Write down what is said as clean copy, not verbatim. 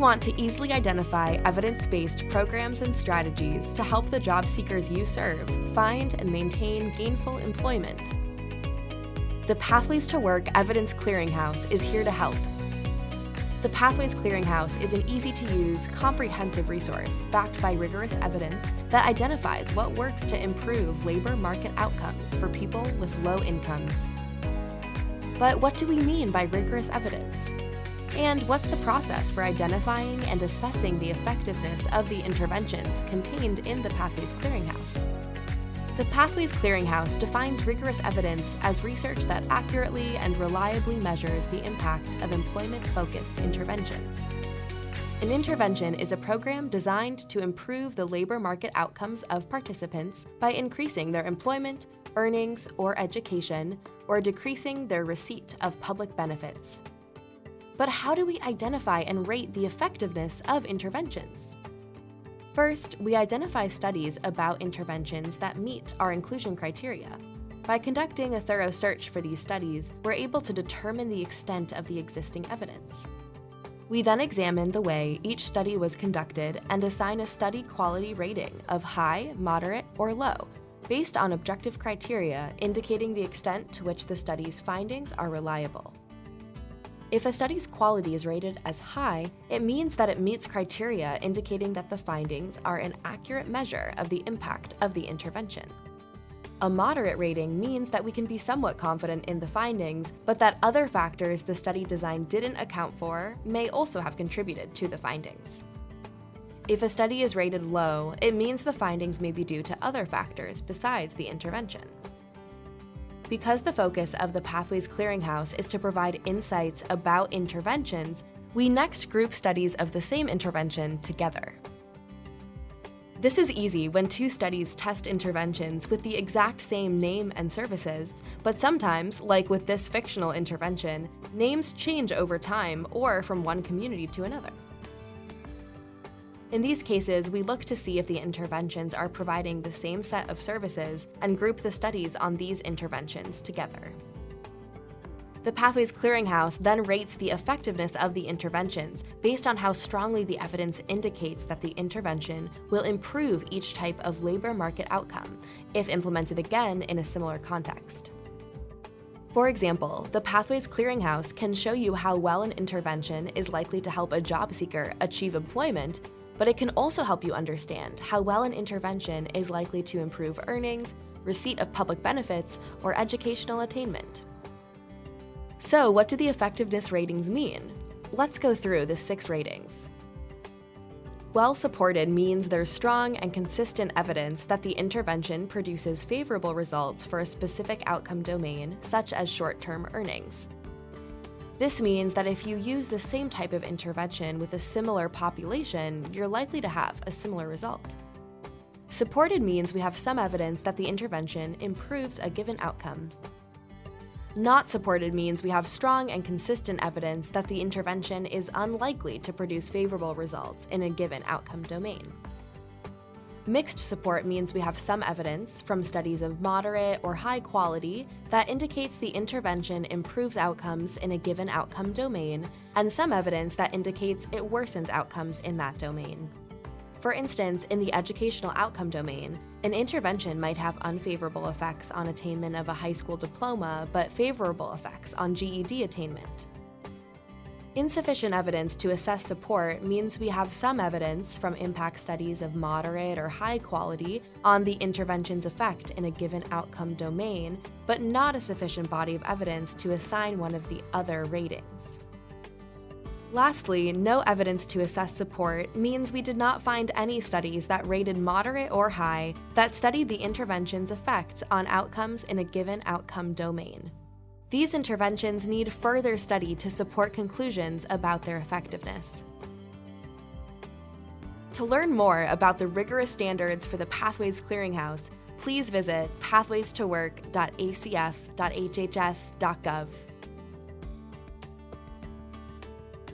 want to easily identify evidence-based programs and strategies to help the job seekers you serve find and maintain gainful employment. The Pathways to Work Evidence Clearinghouse is here to help. The Pathways Clearinghouse is an easy-to-use, comprehensive resource backed by rigorous evidence that identifies what works to improve labor market outcomes for people with low incomes. But what do we mean by rigorous evidence? And what's the process for identifying and assessing the effectiveness of the interventions contained in the Pathways Clearinghouse? The Pathways Clearinghouse defines rigorous evidence as research that accurately and reliably measures the impact of employment-focused interventions. An intervention is a program designed to improve the labor market outcomes of participants by increasing their employment, earnings, or education, or decreasing their receipt of public benefits. But how do we identify and rate the effectiveness of interventions? First, we identify studies about interventions that meet our inclusion criteria. By conducting a thorough search for these studies, we're able to determine the extent of the existing evidence. We then examine the way each study was conducted and assign a study quality rating of high, moderate, or low, based on objective criteria indicating the extent to which the study's findings are reliable. If a study's quality is rated as high, it means that it meets criteria indicating that the findings are an accurate measure of the impact of the intervention. A moderate rating means that we can be somewhat confident in the findings, but that other factors the study design didn't account for may also have contributed to the findings. If a study is rated low, it means the findings may be due to other factors besides the intervention. Because the focus of the Pathways Clearinghouse is to provide insights about interventions, we next group studies of the same intervention together. This is easy when two studies test interventions with the exact same name and services, but sometimes, like with this fictional intervention, names change over time or from one community to another. In these cases, we look to see if the interventions are providing the same set of services and group the studies on these interventions together. The Pathways Clearinghouse then rates the effectiveness of the interventions based on how strongly the evidence indicates that the intervention will improve each type of labor market outcome if implemented again in a similar context. For example, the Pathways Clearinghouse can show you how well an intervention is likely to help a job seeker achieve employment, but it can also help you understand how well an intervention is likely to improve earnings, receipt of public benefits, or educational attainment. So, what do the effectiveness ratings mean? Let's go through the 6 ratings. Well-supported means there's strong and consistent evidence that the intervention produces favorable results for a specific outcome domain, such as short-term earnings. This means that if you use the same type of intervention with a similar population, you're likely to have a similar result. Supported means we have some evidence that the intervention improves a given outcome. Not supported means we have strong and consistent evidence that the intervention is unlikely to produce favorable results in a given outcome domain. Mixed support means we have some evidence from studies of moderate or high quality that indicates the intervention improves outcomes in a given outcome domain, and some evidence that indicates it worsens outcomes in that domain. For instance, in the educational outcome domain, an intervention might have unfavorable effects on attainment of a high school diploma, but favorable effects on GED attainment. Insufficient evidence to assess support means we have some evidence from impact studies of moderate or high quality on the intervention's effect in a given outcome domain, but not a sufficient body of evidence to assign one of the other ratings. Lastly, no evidence to assess support means we did not find any studies that rated moderate or high that studied the intervention's effect on outcomes in a given outcome domain. These interventions need further study to support conclusions about their effectiveness. To learn more about the rigorous standards for the Pathways Clearinghouse, please visit pathwaystowork.acf.hhs.gov.